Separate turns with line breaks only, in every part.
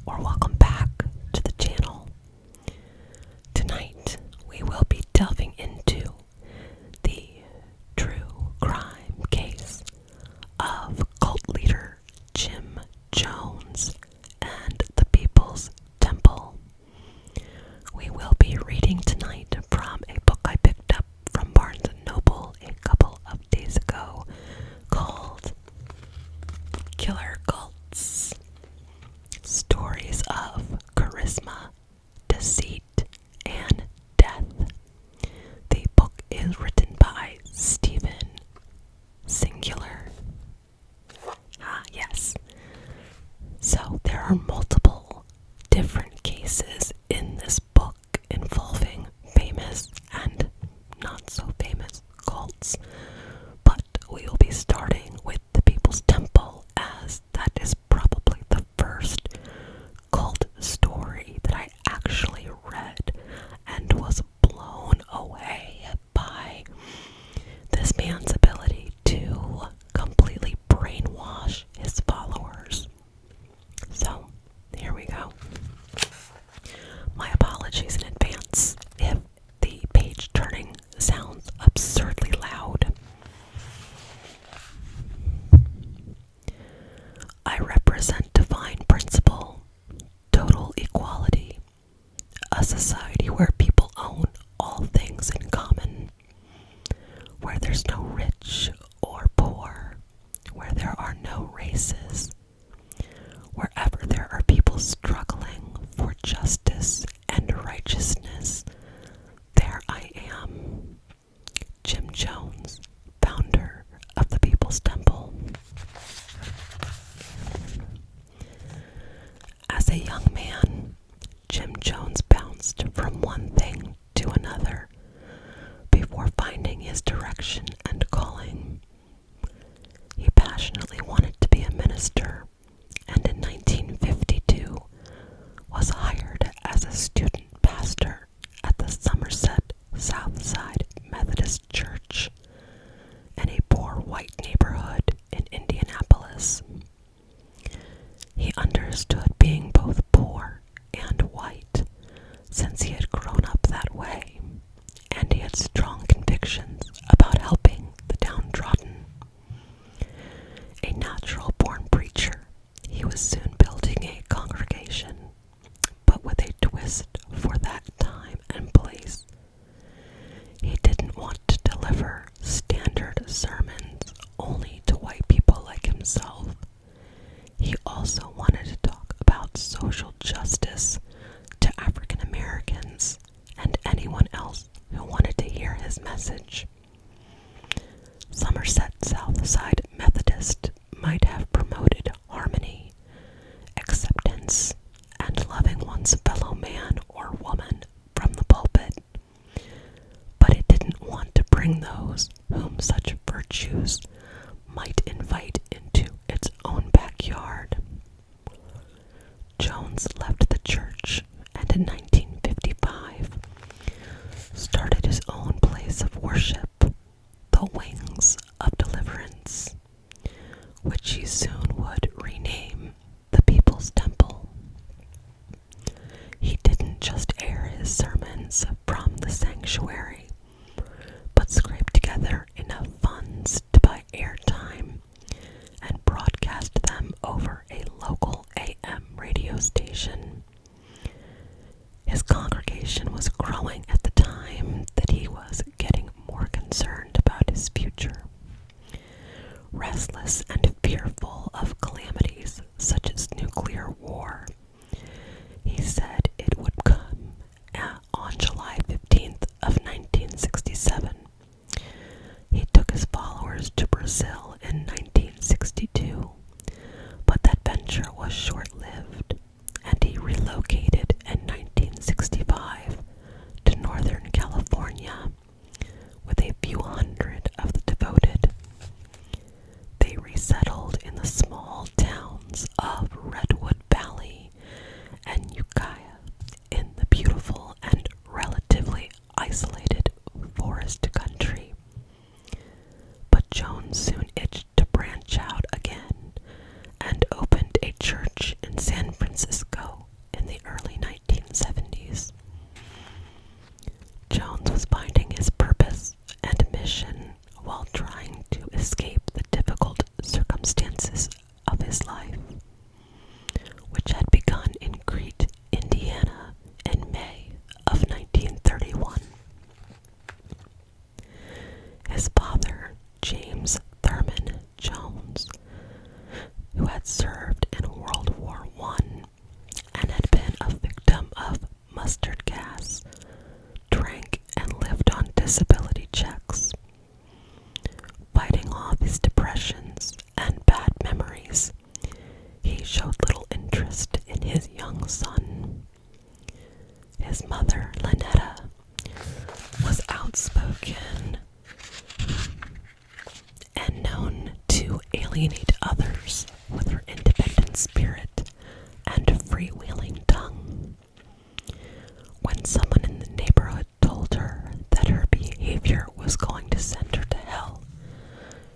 or welcome back to the channel. Tonight we will be delving into the true crime case of cult leader Jim Jones and the People's Temple. We will be reading tonight from a book I picked up from Barnes & Noble a couple of days ago called Killer Cults, Stories of Charisma, Deceit, and Death. The book is written by Stephen Singular. Yes. So there are multiple different cases in this book involving famous and not so famous cults, but we will be starting with the People's Temple, as that is probably the first cult story that I actually read and was blown away by this man's ability to completely brainwash his followers. So, here we go. My apologies in advance if the page turning sounds absurdly loud. I represent divine principle, total equality, a society where people own all things in common, where there's no rich or poor, where there are no races, wherever there are people struggling for justice and righteousness, there I am, Jim Jones, founder of the People's Temple. As a young man, Jim Jones bounced from one thing to another before finding his direction and calling. He passionately wanted to be a minister, and in 1952 was hired as a student pastor at the Somerset Southside Methodist Church in a poor white neighborhood in Indianapolis. He understood being both poor and white, since he had grown up that way, and he had strong convictions about helping the downtrodden. A natural-born preacher, he was soon building a congregation, but with a twist for that time and place. He didn't want to deliver standard sermons only to white people like himself. He also wanted to talk about social justice to African Americans and anyone else who wanted to hear his message. Somerset Southside Methodist might have promoted harmony, acceptance, and loving one's fellow man or woman from the pulpit, but it didn't want to bring those whom such virtues might invite into its own backyard. Jones left the church and in 1955 started his own place of worship, the Wings of Deliverance, which he soon would rename the People's Temple. He didn't just air his sermons from the sanctuary, but scraped together enough funds to buy airtime and broadcast them over a local AM radio station. His congregation was growing at the time that he was getting more concerned about his future. Restless and fearful of calamities such as nuclear war, he said it would come on July 15th of 1967. He took his followers to Brazil in 1962, but that venture was short-lived, and he relocated in 1965 to Northern California with a few hundred of the devoted. They resettled in the small towns of Redwood Valley and Ukiah in the beautiful and relatively isolated forest country. But Jones soon itched to branch out again and opened a church in San Francisco alienate others with her independent spirit and freewheeling tongue. When someone in the neighborhood told her that her behavior was going to send her to hell,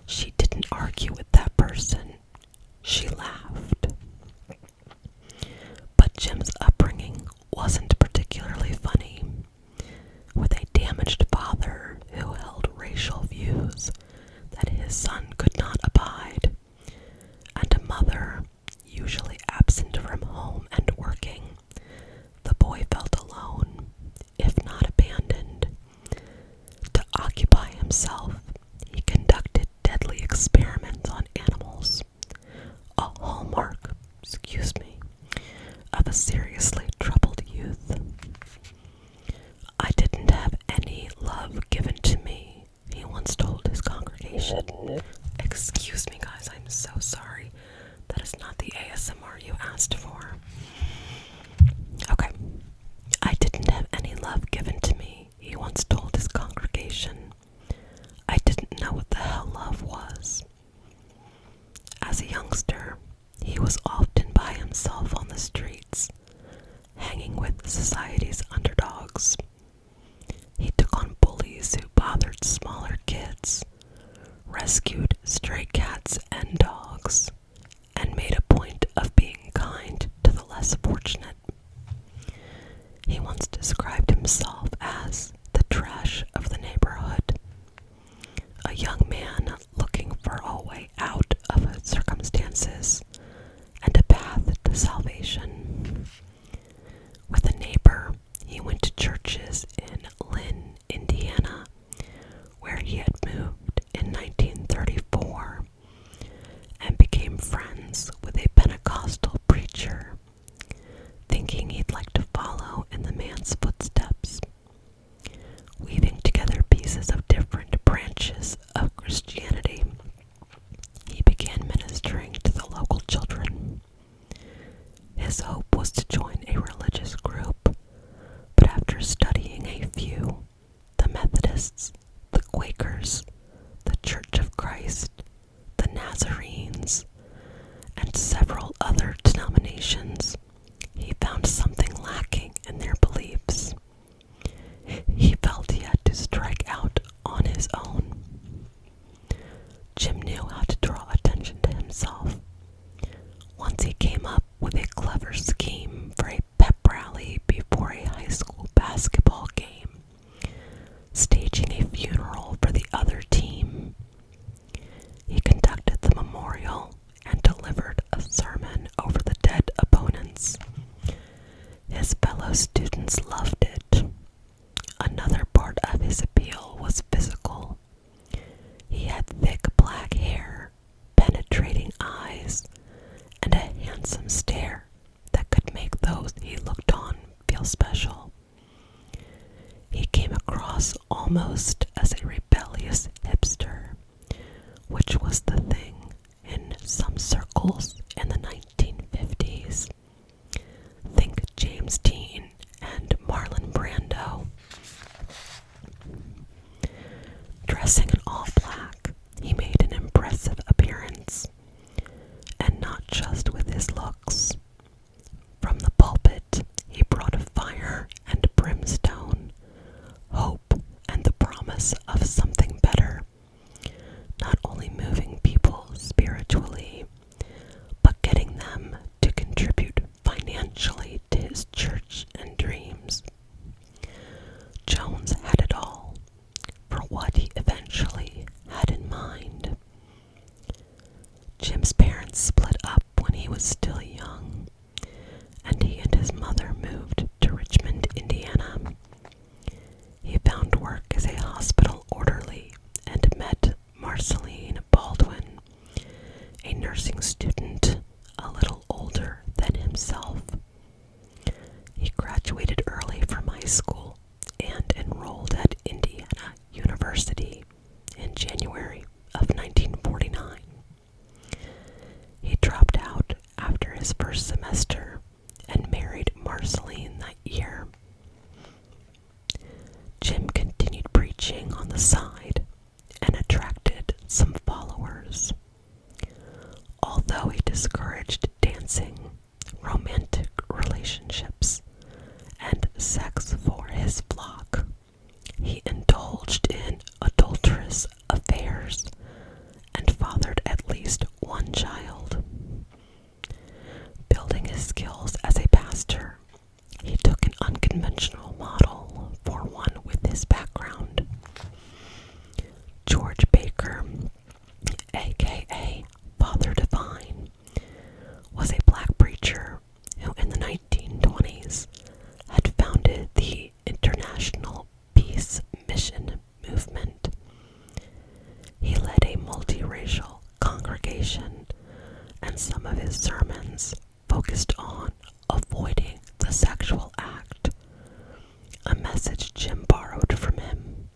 she didn't argue with that person. She laughed. But Jim's upbringing wasn't particularly funny. With a damaged father who held racial views that his son could not abide, and a mother usually absent from home and working, the boy felt alone, if not abandoned. To occupy himself, he conducted deadly experiments on animals, a hallmark, of a seriously troubled youth. "I didn't have any love given to me," he once told his congregation. Excuse me, guys, I'm so sorry. That is not the ASMR you asked for. Okay. "I didn't have any love given to me," he once told his congregation. "I didn't know what the hell love was." As a youngster, he was often by himself on the streets, hanging with society's underdogs. He took on bullies who bothered smaller kids, rescued stray cats and dogs, and made a point of being kind to the less fortunate. He once described himself as the trash of the neighborhood, a young man looking for a way out of his circumstances and a path to salvation. With a neighbor, he went to churches in Lynn, Indiana, where he had moved in 1934, and became friends with a Pentecostal preacher, thinking he'd like to follow in the man's footsteps. Weaving together pieces of different branches of Christianity, he began ministering to the local children. His hope was to join a religious group, but after studying a few, the Methodists, the Quakers, the Church of Christ, the Nazarenes, and several other denominations, he found something lacking in their beliefs. He felt he had to strike out on his own. Jim knew how to draw attention to himself. Once he came up with a clever scheme for a pep rally before a high school basketball game, staging a funeral for the other team. He conducted the memorial and delivered a sermon over the dead opponents. His fellow students loved it. Another part of his appeal was physical. He had thick black hair, penetrating eyes, and a handsome stare that could make those he looked on feel special. He came across almost as a rebellious hipster, which was the thing in some circles in the 1950s. Think James Dean and Marlon Brando. Dressing in all black, he made an impressive appearance, and not just with his looks. From the pulpit, he brought fire and brimstone, hope and the promise of something better, not only moving people spiritually, but getting them to contribute financially to his church and dreams. Jones had it all for what he eventually had in mind. Jim's parents split up when he was still young, and he and his mother moved to Richmond, Indiana. He found work as a hospital orderly and met Marceline Baldwin, a nursing student a little older than himself. He graduated early from high school and enrolled at Indiana University in January of 1949. He dropped out after his first semester and married Marceline that year. Jim continued preaching on the side and attracted some followers. discouraged dancing, romantic relationships, and sex for his flock. He indulged in adulterous affairs and fathered at least one child. Building his skills as a pastor, he took an unconventional model for one with his background. George Baker, aka Father Divine, was a black preacher who in the 1920s had founded the International Peace Mission movement. He led a multiracial congregation, and some of his sermons focused on avoiding the sexual act, a message Jim borrowed from him.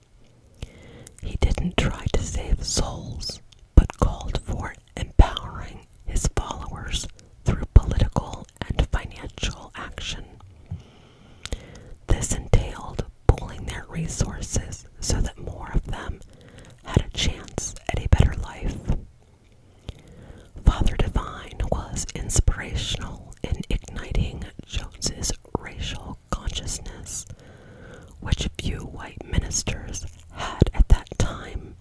He didn't try to save souls, but called for empowering his followers through political and financial action. This entailed pooling their resources so that more of them had a chance at a better life. Father Divine was inspirational in igniting Jones's racial consciousness, which few white ministers had at that time,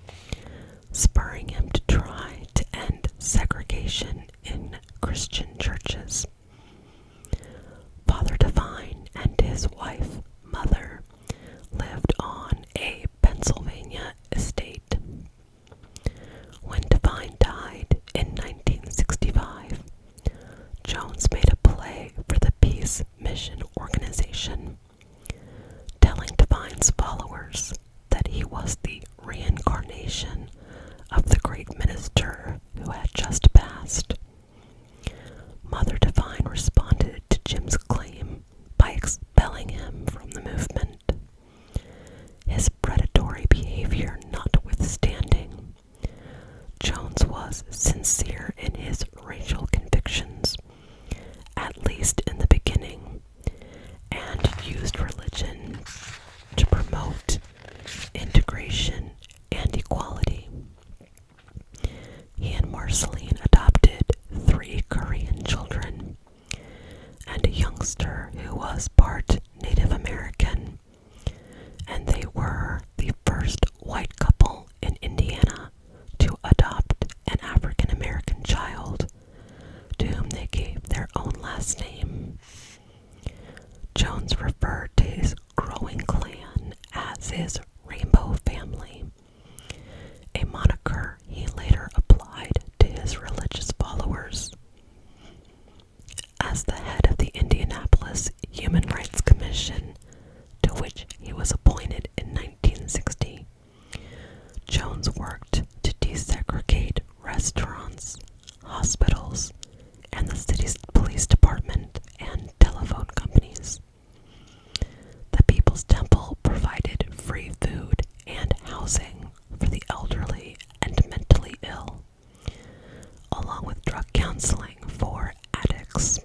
spurring him to try to end segregation in Christian churches. Father Divine and his wife, Mother, lived on a Pennsylvania estate. When Divine died in 1965, Jones made a play for the Peace Mission Organization, telling Divine's followers that he was the reincarnation of the great minister who had just passed. Mother Divine responded to Jim's claim by expelling him from the movement. His predatory behavior notwithstanding, Jones was sincere in his racial convictions, at least in the beginning, and used religion to promote integration and equality. He and Marceline adopted 3 Korean children and a youngster who was part Native American, and they were the first white couple in Indiana to adopt an African American child, to whom they gave their own last name. Jones referred to his growing clan as his Rainbow Family, a moniker he later applied to his religious followers. As the head of the Indianapolis Human Rights Commission, to which he was appointed in 1960, Jones worked to desegregate restaurants, hospitals, and the city's police department and telephone companies. The People's Temple provided free food and housing for the elderly and mentally ill, along with drug counseling for addicts.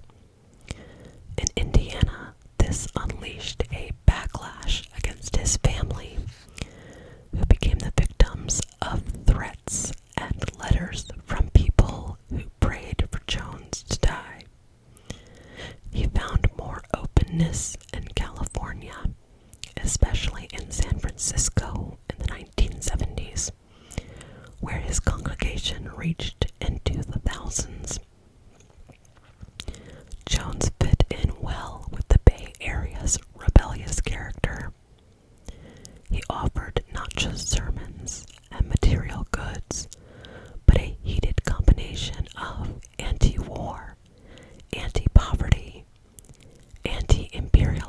In Indiana, this unleashed a backlash against his family, who became the victims of threats and letters from people who prayed for Jones to die. He found more openness in California, especially in San Francisco in the 1970s, where his congregation reached into the thousands. Jones fit in well with the Bay Area's rebellious character. He offered not just sermons and material goods, but a heated combination of anti-war, anti-poverty, anti-imperial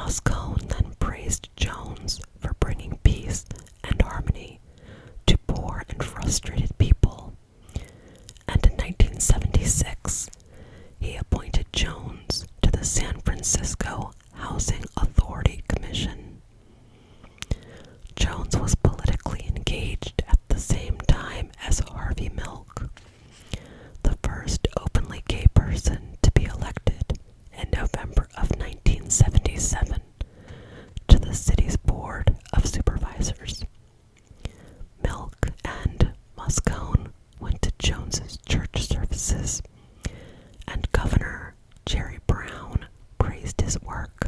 Moscone then praised Jones for bringing peace and harmony to poor and frustrated people, and in 1976, he appointed Jones to the San Francisco Housing Authority Commission. Jones was politically engaged at the same time as Harvey Milk, the first openly gay person to be elected in November of 1977 to the city's Board of Supervisors. Milk and Moscone went to Jones's church services, and Governor Jerry Brown praised his work.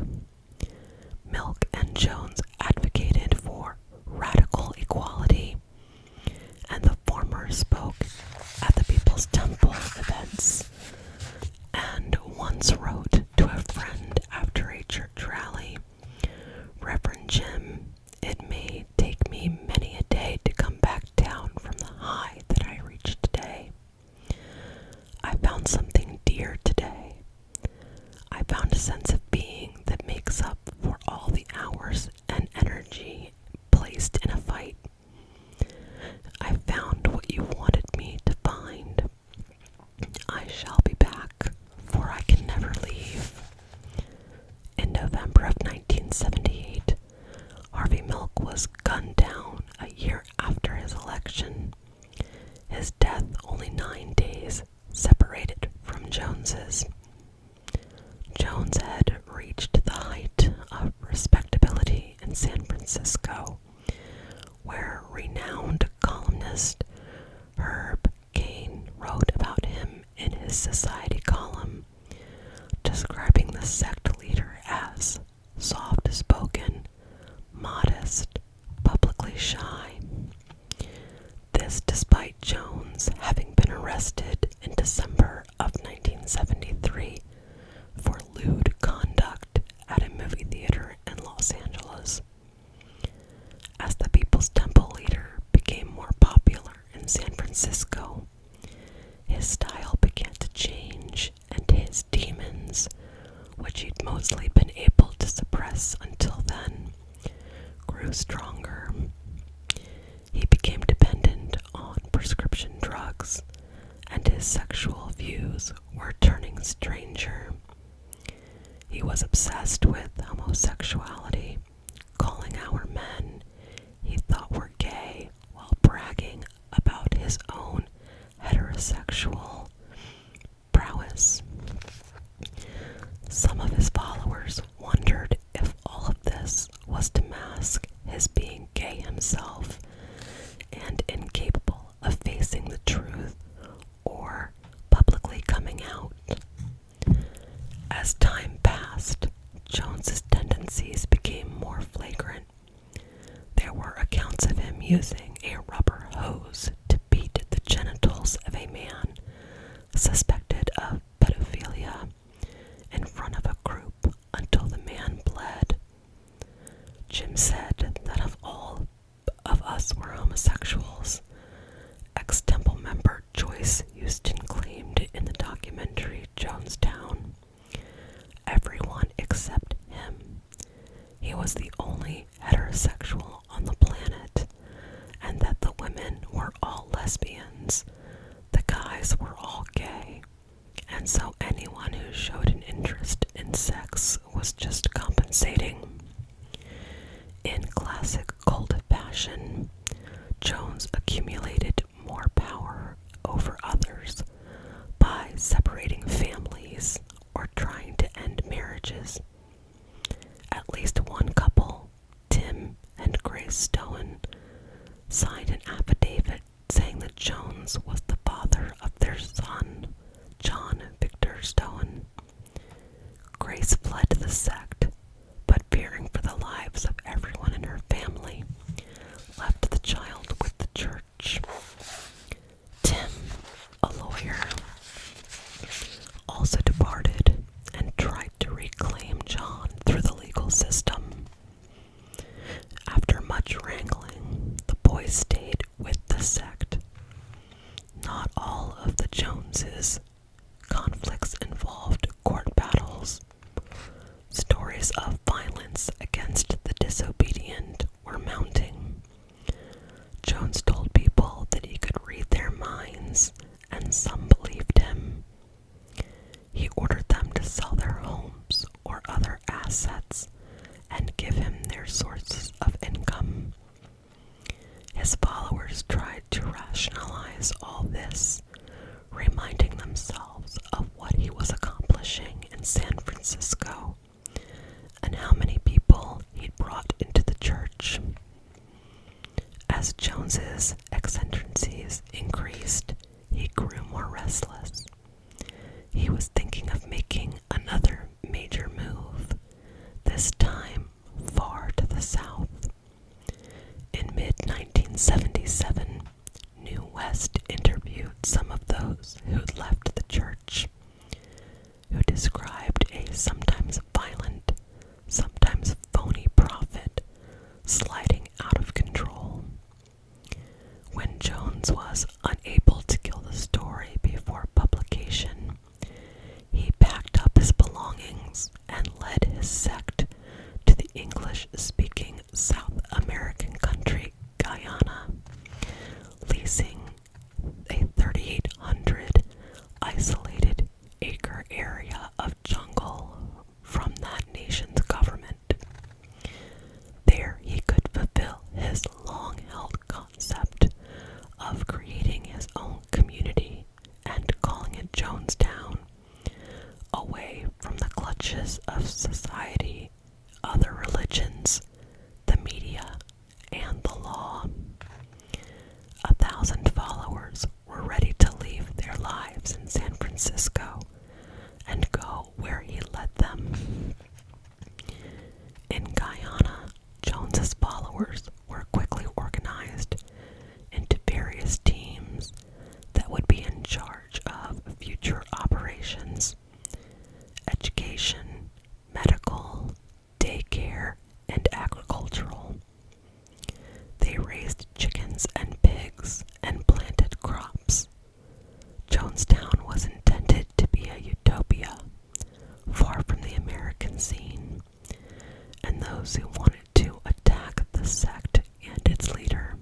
Milk and Jones advocated for radical equality, and the former spoke at the People's Temple events and once wrote to a friend after a church rally, "Reverend Jim, it may take me many a day to come back down from the high that I reached today. I found something dear today. I found a sense of being that makes up for all the hours and energy placed in a fight. I found what you wanted me to find. I shall be back, for I can never leave." In November of 1978, Harvey Milk was gunned down a year after his election, his death only 9 days separated from Jones's. Jones had reached the height of respectability in San Francisco, where renowned columnist Herb Caen wrote about him in his Society column, describing the sect leader as soft-spoken, modest, publicly shy. This despite Jones having been arrested in December of 1973 for lewd conduct at a movie theater in Los Angeles. As the People's Temple leader became more popular in San Francisco, his style began to change, and his demons, which he'd mostly been able to suppress until then, grew stronger. He became dependent on prescription drugs, and his sexual views were turning stranger. He was obsessed with homosexuality, calling our men he thought were gay while bragging about his own heterosexual prowess. Some of his followers wondered if all of this was to mask his being gay himself and incapable of facing the truth or publicly coming out. As time passed, Jones's tendencies became more flagrant. There were accounts of him using a rubber hose to beat the genitals of a man suspected of pedophilia in front of a group until the man bled. Jim said that if all of us were homosexuals, ex-Temple member Joyce Houston claimed in the documentary Jonestown, everyone except him. He was the only heterosexual on the planet, and that the women were all lesbians, the guys were all gay, and so anyone who showed an interest in sex was just compensating. In classic cult fashion, Jones accumulated more power over others by separating families or trying to end marriages. At least one couple, Tim and Grace Stone, signed an affidavit saying that Jones was the father of their son, John Victor Stone. Grace fled the sect, but fearing for the lives of everyone in her family, left the child with the church. Tim, a lawyer, also departed and tried to reclaim John through the legal system. After much wrangling, the boy stayed with the sect. Not all of the Joneses' conflicts involved court battles. Stories of violence assets and give him their sources of income. His followers tried to rationalize all this, reminding themselves of what he was accomplishing in San Francisco and how many people he'd brought into the church. As Jones's eccentricities increased, he grew more restless. He was thinking of making another major move, this time far to the south. In mid-1977, New West interviewed some of those who'd left the church, who described a sometimes violent, sometimes phony prophet sliding out of control. When Jones was unable to kill the story before publication, he packed up his belongings and led his sect to the English-speaking South American country, Guyana, leasing a 3,800 isolated acre area of jungle from that nation's government. There he could fulfill his long-held concept of creating his own community and calling it Jonestown, away from the clutches of society, other religions, the media, and the law. 1,000 followers were ready to leave their lives in San Francisco and go where he led them. In Guyana, Jones's followers were quickly organized into various teams that would be in charge of future operations, education, medical, daycare, and agricultural. They raised chickens and pigs and planted crops. Jonestown was intended to be a utopia, far from the American scene, and those who wanted to attack the sect and its leader.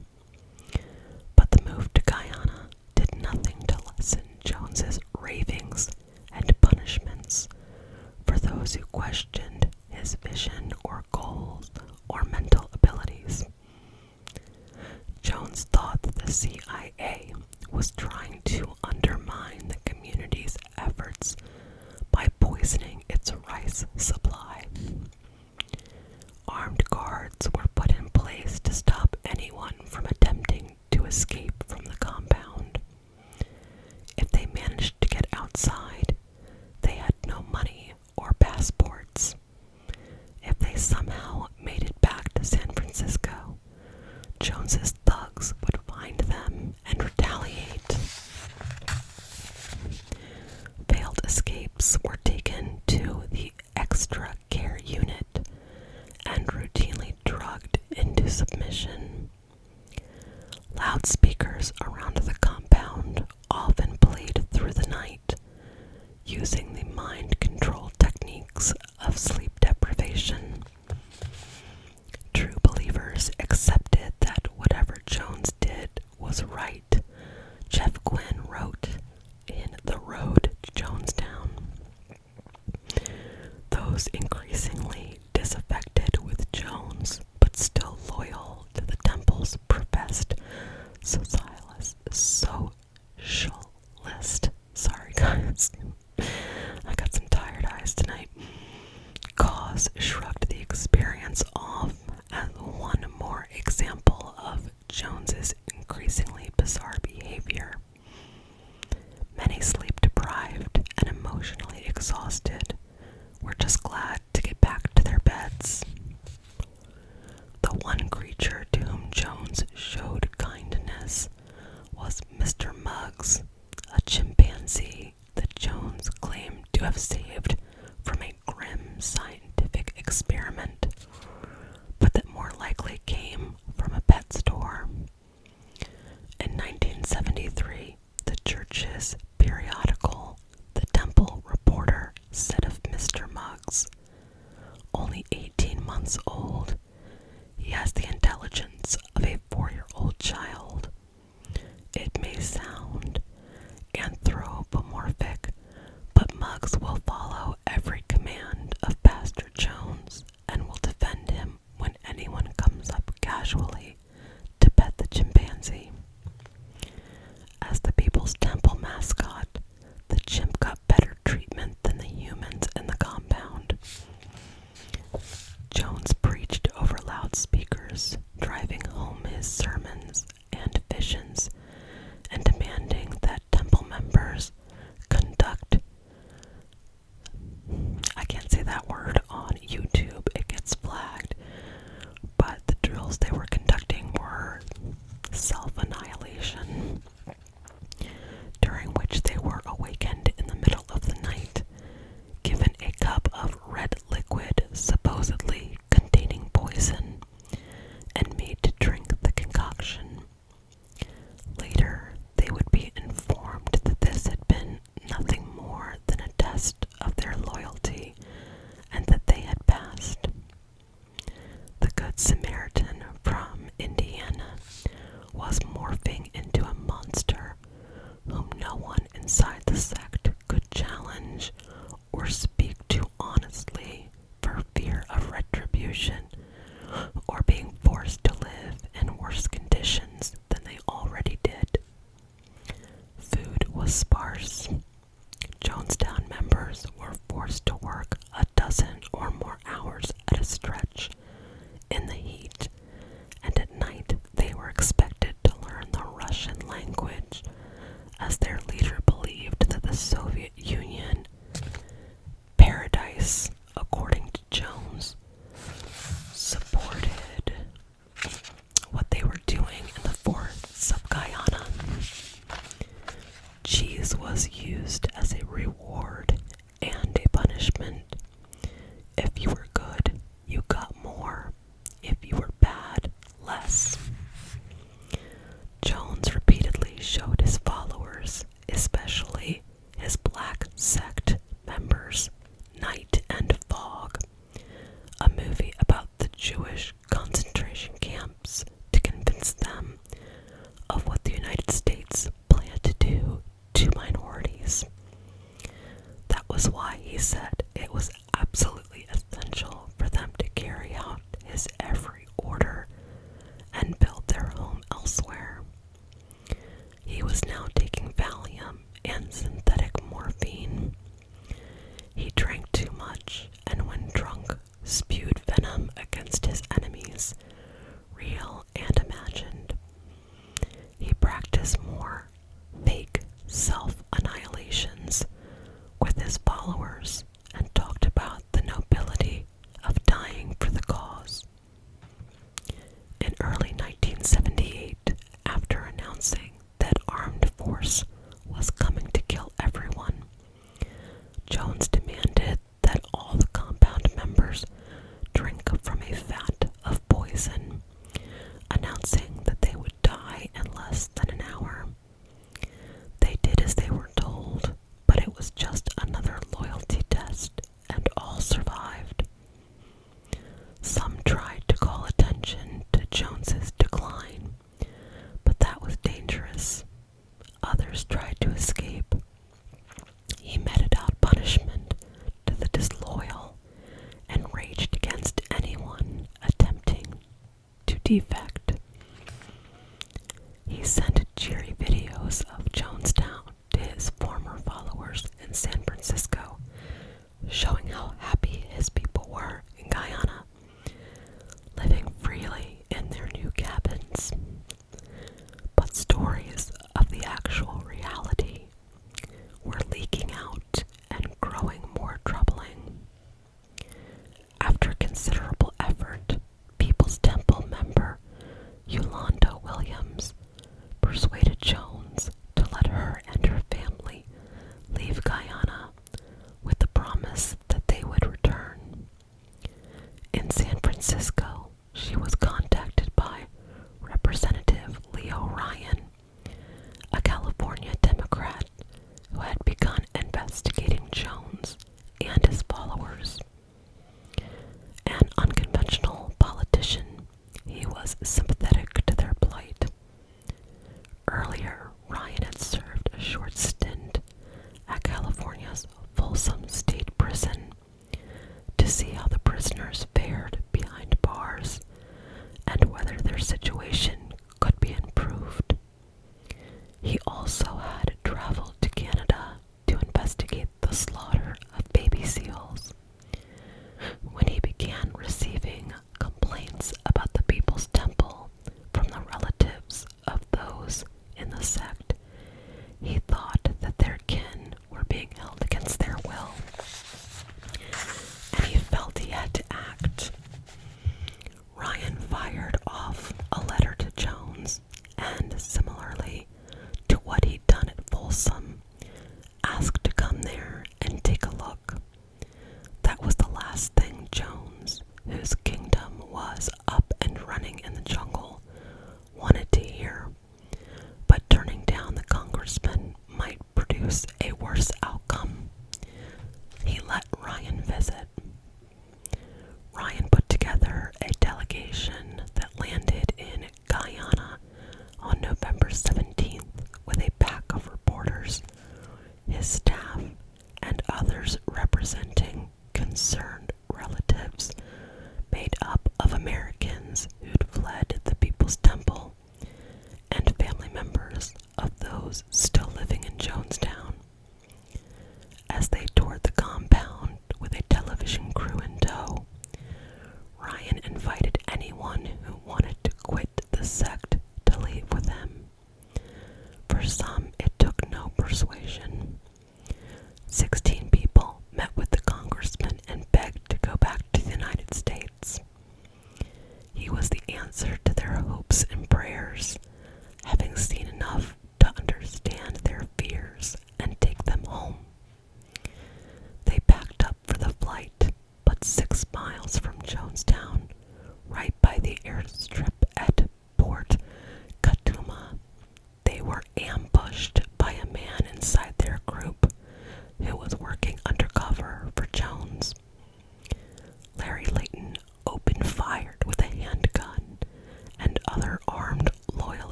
But the move to Guyana did nothing to lessen Jones's ravings and punishments for those who questioned his vision or goals or mental abilities. Jones thought that the CIA was trying to undermine the community's efforts by poisoning its rice supply. Armed guards were put in place to stop anyone from attempting to escape from the compound. If they managed to get outside, they had no money or passports. If they somehow made it back to San Francisco, Jones's thugs would find them and retaliate. Failed escapes were taken to the extra care unit and routinely drugged into submission. Loudspeakers around the compound often played through the night, using the mind control techniques of sleep deprivation. True believers accepted that whatever Jones did was right, Jeff Quinn wrote in The Road to Jonestown. Those increasingly disaffected with Jones, but still loyal to the temple's professed socialist. Sorry guys, I got some tired eyes tonight. Cause shrugged the experience off as one more example of Jones's increasingly bizarre behavior. Many sleep-deprived and emotionally exhausted were just glad to get back to their beds. The one creature to whom Jones showed kindness was Mr. Muggs, a chimpanzee that Jones claimed to have saved from a grim scientific experiment, but that more likely came from a pet store. In 1973, the church's periodical, The Temple Reporter, said of Mr. Muggs, only 18 months old, he has the intelligence of a 4-year-old child. It may sound anthropomorphic, but Muggs will follow every command of Pastor Jones. persecution or being forced to live in worse conditions than they already did. Food was sparse. Jonestown members were forced to work a dozen or more hours at a stretch in the heat, and at night they were expected to learn the Russian language, as their leader believed that the Soviet Union, paradise according to Jones, supported what they were doing in the forests of Guyana. Cheese was used as a reward and a punishment. If you were good, you got more. If you were bad, less. Jones repeatedly showed his followers, especially his black sect members, Night and Fog, a movie about the Jewish concentration camps, to convince them of what the United States planned to do to minorities. That was why he said it was absolutely essential for them to carry out his every order and build their home elsewhere. He was now taking Valium and synthetic morphine. He drank too much, and when drunk, spewed venom against his enemies, real and imagined. He practiced more fake self-annihilations with his followers and talked about the nobility of dying for the cause. In early 1978, after announcing that armed force was coming to kill everyone, Jones demanded that all the compound members drink from a vat of poison, announcing that they would die in less than an hour. They did as they were told, but it was just another loyalty test, and all survived. Some tried to call attention to Jones's decline, but that was dangerous. Others tried to escape. He meted out punishment to the disloyal and raged against anyone attempting to defect. He sent cheery videos of Jonestown to his former followers in San Francisco, showing how happy his people were in Guyana, living freely in their new cabins. But stories of the actual reality were leaking out and growing more troubling. After considerable effort, People's Temple member Yolanda Williams persuaded Jones to let her and her family leave Guyana with the promise that they would return. In San Francisco, she was contacted by Representative Leo Ryan, a California Democrat who had begun investigating Jones and his followers. An unconventional politician, he was sympathetic to their plight. Earlier, Ryan had served a short stint at California's Folsom State Prison to see how the prisoners fared behind bars and whether their situation could be improved. He also had traveled to Canada to investigate the slaughter of baby seals. When he began receiving complaints about the People's Temple from the relatives of those in the sect, he thought that their kin were being held against their will, and he felt he had to act. Ryan fired off a letter to Jones, and similarly to what he'd done at Folsom, asked to come there and take a look. That was the last thing Jones, whose kingdom was up and running in the jungle, wanted to hear. But turning down the congressman might produce a worse outcome. He let Ryan visit. Ryan put together a delegation that landed in Guyana on November 17th with a pack of reporters, his staff, and others representing concerned relatives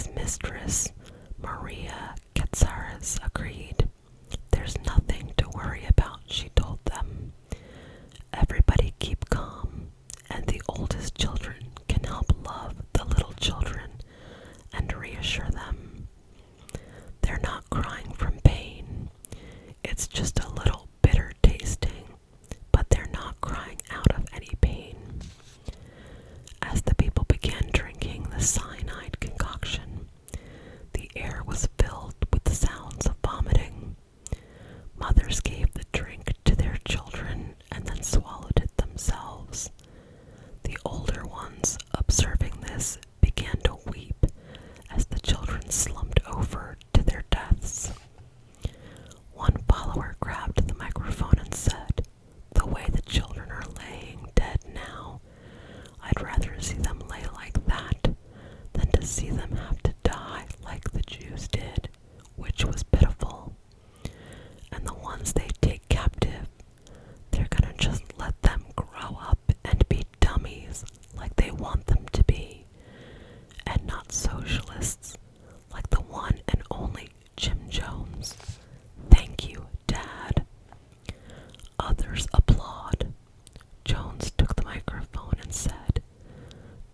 His mistress, Maria Katsaris, agreed. There's nothing to worry about, she told them. Everybody keep calm, and the oldest children can help love the little children and reassure them. They're not crying from pain. It's just a little bitter tasting, but they're not crying out of any pain. As the people began drinking the cyanide concoction, the air was filled with the sounds of vomiting. Mothers gave the drink to their children and then swallowed it themselves. The older ones, observing this, began to weep as the children slumped over to their deaths. One follower grabbed the microphone and said, "The way the children are laying dead now, I'd rather see them lay like that than to see them have to die like the Jews did, which was pitiful. And the ones they take captive, they're gonna just let them grow up and be dummies like they want them to be, and not socialists like the one and only Jim Jones. Thank you, Dad." Others applaud. Jones took the microphone and said,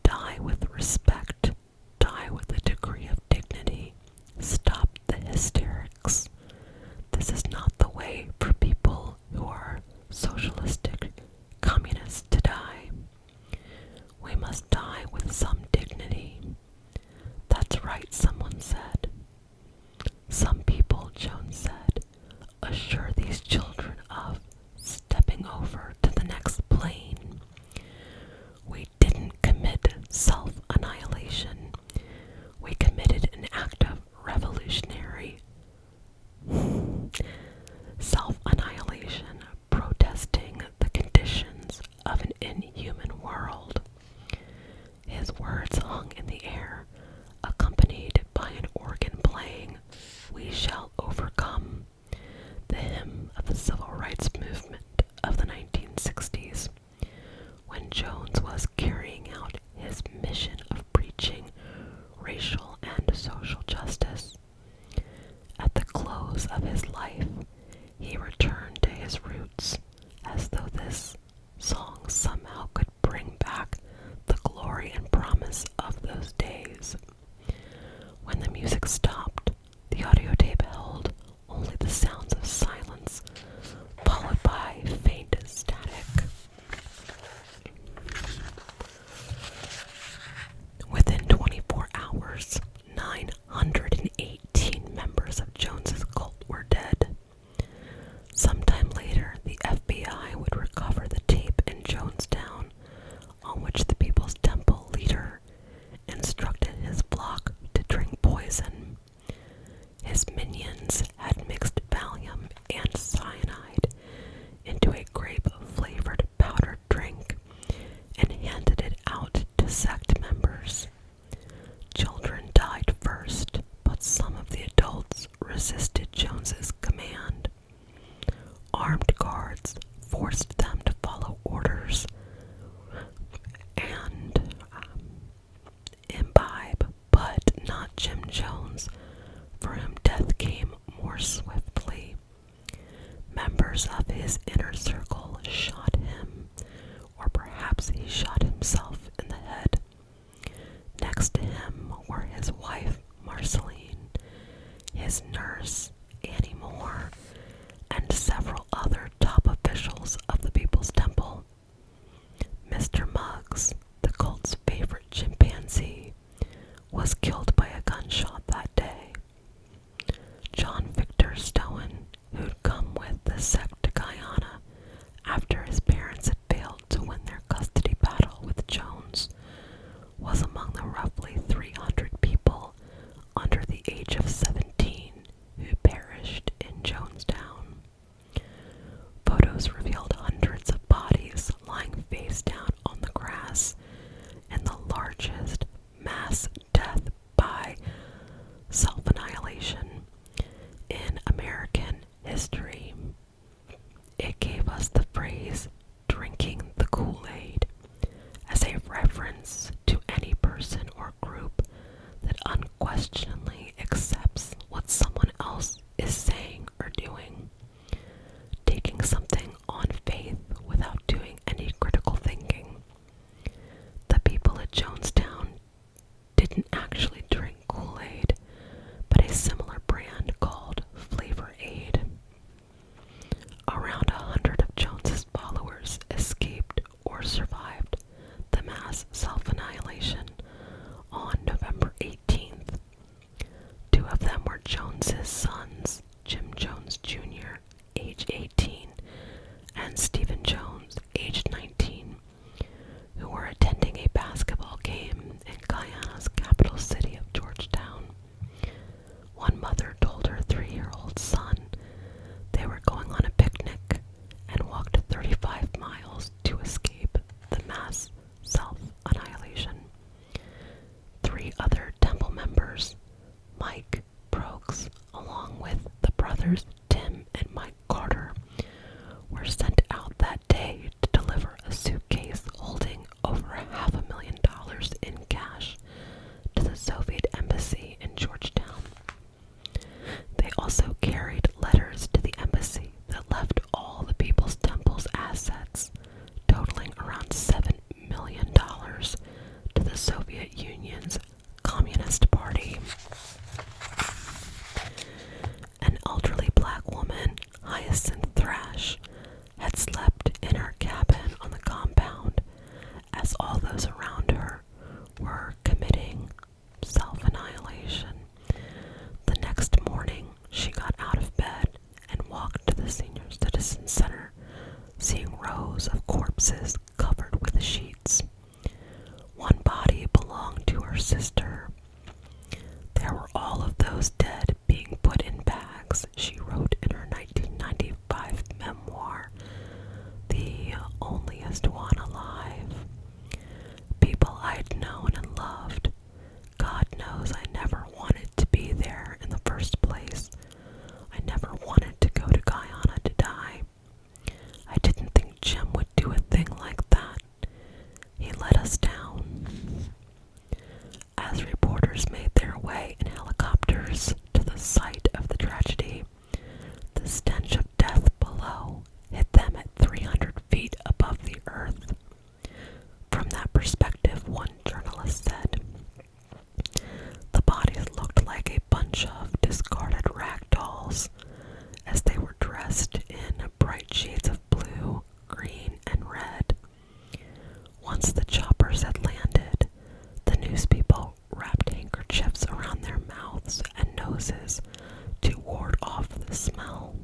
"Die with respect, die with a degree of dignity. Stop the hysterics. This is not the way for people who are socialistic communists to die. We must die with some dignity." "That's right," someone said. "Some people," Jones said, "assure these children of stepping over to the next plane. We didn't commit self-annihilation. We committed an act of revolutionary self-annihilation, protesting the conditions of an inhuman world." His words hung in the air, accompanied by an organ playing "We Shall Overcome," the hymn of the civil rights movement of the 1960s, when Jones was carrying out his mission of preaching racial and social justice. At the close of his life, he returned to his roots, as though this song somehow could bring back the glory and promise of those days. When the music stopped, the audio tape held only the sounds of silence, followed by faint static. Within 24 hours, 918 members of Jones's cult were dead. Sometime later, the FBI would recover the tape in Jonestown, on which the People's Temple leader instructed his flock to drink poison. His minions had mixed Valium and cyanide into a grape-flavored powdered drink and handed it out to sect members. Children died first, but some of the adults resisted Jones's command. Armed guards forced them to follow orders and imbibe, but not Jim Jones, for whom death came more swiftly. Members of his inner circle shot him, or perhaps he shot himself in the head. Next to him were his wife, Marceline, his nurse, Annie Moore, and several other top officials of the People's Temple. Mr. Muggs, the cult's favorite chimpanzee, was killed by a gunshot that day. John Victor Stowen, who'd come with the sect to Guyana after his parents had failed to win their custody battle with Jones, was among the roughly 300 people under the age of 17 who perished in Jonestown. Photos revealed hundreds of bodies lying face down on the grass in the largest mass death by self-annihilation in American history. It gave us the phrase "drinking the Kool-Aid" as a reference to any person or group that unquestionably Union's Communist Party. An elderly black woman, Hyacinth Thrash, had slept in her cabin on the compound as all those around her were committing self-annihilation. The next morning, she got out of bed and walked to the Senior Citizen Center, seeing rows of corpses covered with sheets. One body belonged to her sister. There were all of those dead being put in bags, she wrote in her 1995 memoir, The Onlyest One Alive. People I'd known and loved. God knows I never wanted to be there in the first place. I never wanted to go to Guyana to die. I didn't think Jim would do a thing like that. He let us down. As reporters made their way in helicopters to the site of the tragedy, the stench of death below hit them at 300 feet above the earth. From that perspective, one journalist said, the bodies looked like a bunch of discarded rag dolls as they were dressed in bright shades of blue, green, and red. Once the choppers had landed, the newspeople wrapped handkerchiefs around their mouths and noses to ward off the smell.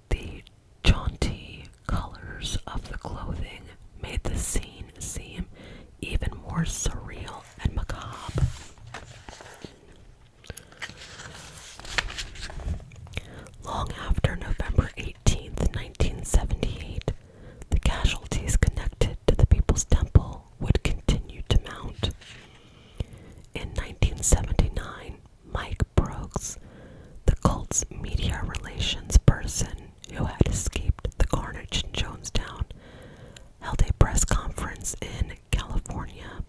The jaunty colors of the clothing made the scene seem even more surreal and macabre. Long after November 18th, 1978, the casualties connected to the People's Temple would continue to mount. In 1979, Mike Brooks, the cult's media relations person who had escaped the carnage in Jonestown, held a press conference in California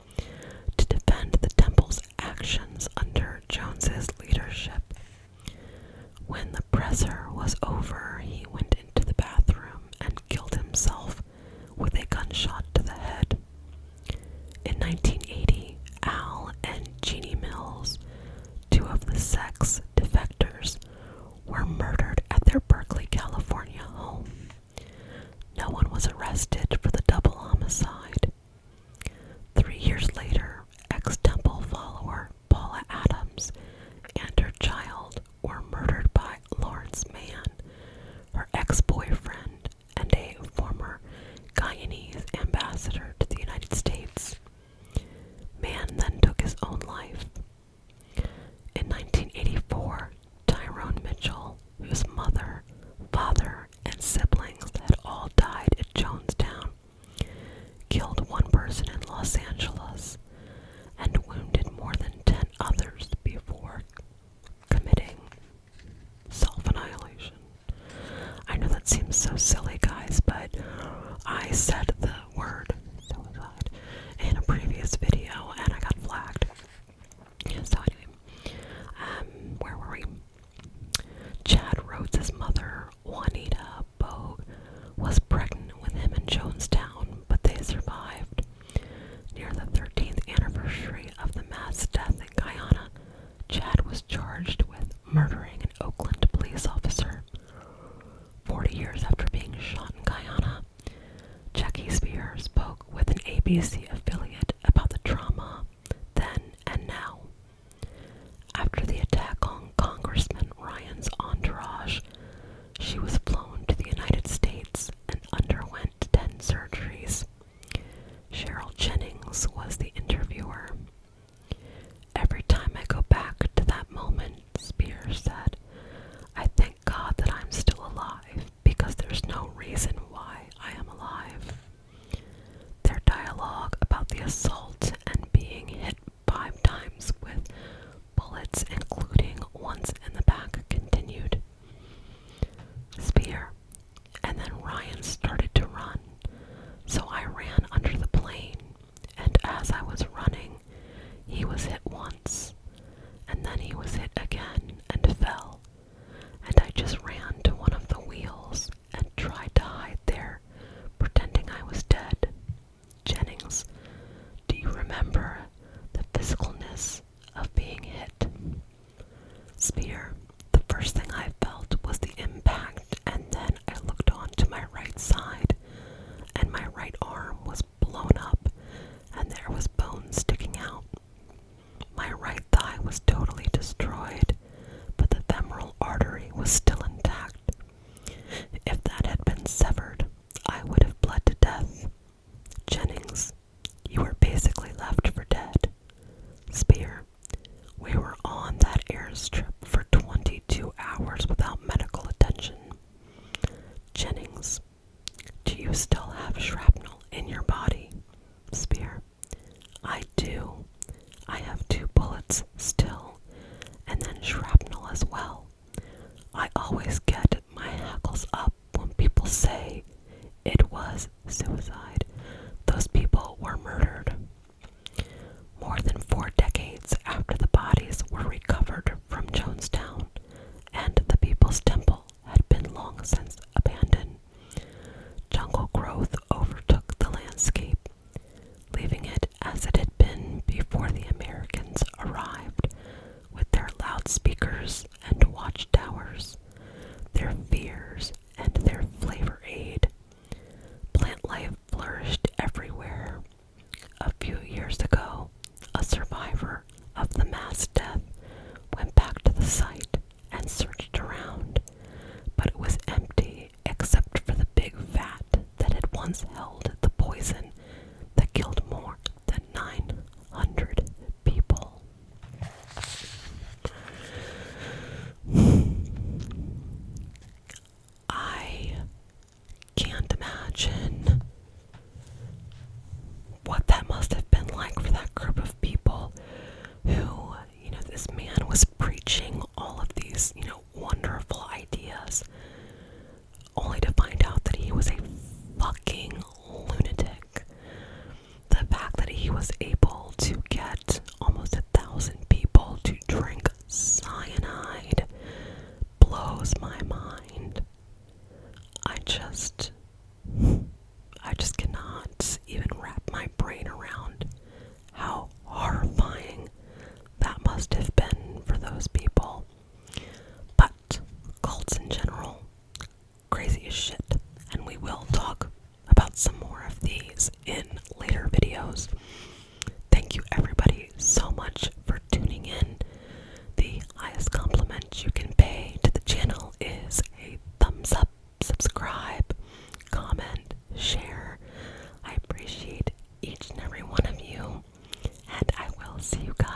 see you guys